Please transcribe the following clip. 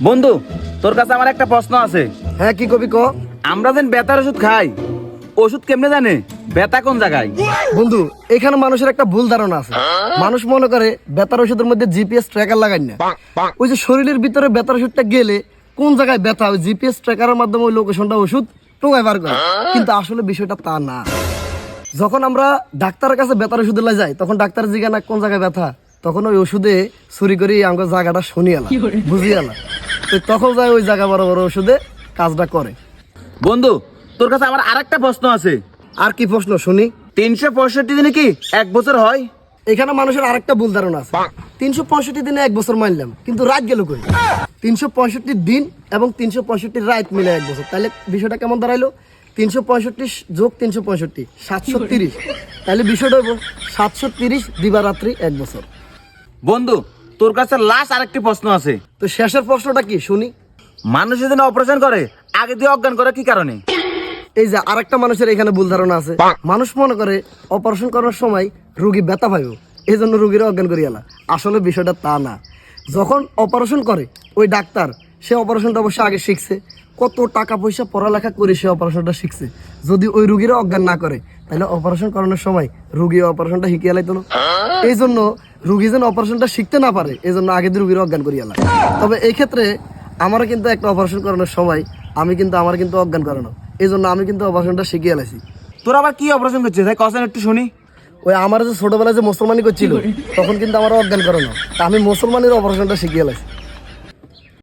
বন্ধু, তোর কাছে আমার একটা প্রশ্ন আছে। হ্যাঁ, কি কবি ক। আমরা যেন ব্যথার ওষুধ খাই, ওষুধ কেমনে জানে ব্যথা কোন জায়গায়? বন্ধু, এখানে মানুষের একটা ভুল ধারণা আছে। মানুষ মনে করে ব্যথার ওষুধের মধ্যে জিপিএস ট্র্যাকার লাগাই না। ওই যে শরীরের ভিতরে ব্যথার ওষুধটা গেলে কোন জায়গায় ব্যথা, ওই জিপিএস ট্র্যাকারের মাধ্যমে ওই লোকেশনটা ওষুধ টোঙায় বার করে। কিন্তু আসলে বিষয়টা তা না। যখন আমরা ডাক্তারের কাছে ব্যথার ওষুধ লাই যাই, তখন ডাক্তার জিজ্ঞাসা না কোন জায়গায় ব্যথা, তখন ওই ওষুধে চুরি করে আমাকে জায়গাটা শুনিয়ে এলাম, বুঝিয়ে এলাম। তো তখন যায় ওই জায়গা বড় বড় ওষুধে কাজটা করে। বন্ধু, তোর কাছে আমার আরেকটা প্রশ্ন আছে। আর কি প্রশ্ন শুনি? 365 দিনে কি 1 বছর হয়? এখানে মানুষের আরেকটা ভুল ধারণা আছে। 365 দিনে 1 বছর মানলাম, কিন্তু রাত গেল কই? 365 দিন এবং 365 রাত মিলে 1 বছর। তাহলে বিষয়টা কেমন দাঁড়াইলো? 365 যোগ 365 730। তাহলে বিষয়টা হইব 730 দিবারাত্রি 1 বছর। বন্ধু, তোর কাছে লাস্ট আরেকটি প্রশ্ন আছে। তো শেষের প্রশ্নটা কি শুনি? মানুষ যদি অপারেশন করে আগে দিয়ে অজ্ঞান করে কি কারণে? এই যে আরেকটা মানুষের এখানে ভুল ধারণা আছে। মানুষ মনে করে অপারেশন করার সময় রোগী ব্যথা পাইব, এই জন্য রোগীরা অজ্ঞান করিয়ালা। আসলে বিষয়টা তা না। যখন অপারেশন করে ওই ডাক্তার, সে অপারেশনটা অবশ্যই আগে শিখছে, কত টাকা পয়সা পড়ালেখা করে সে অপারেশনটা শিখছে। যদি ওই রুগীরা অজ্ঞান না করে, তাহলে অপারেশন করানোর সময় রুগী অপারেশনটা শিখিয়ে লাইতো না। এই জন্য রুগী যেন অপারেশনটা শিখতে না পারে, এই জন্য আগে দিয়ে রুগীরা অজ্ঞান করিয়ালা। তবে এই ক্ষেত্রে আমারও কিন্তু একটা অপারেশন করানোর সময় আমার কিন্তু অজ্ঞান করানো, এই জন্য আমি কিন্তু অপারেশনটা শিখিয়ে লাইছি। তোর আবার কি অপারেশন করছিস তাই কসেন একটু শুনি। ওই আমার যে ছোটবেলায় যে মুসলমানি করছিল, তখন কিন্তু আমার অজ্ঞান করানো, তা আমি মুসলমানের অপারেশনটা শিখিয়ে লাইছি।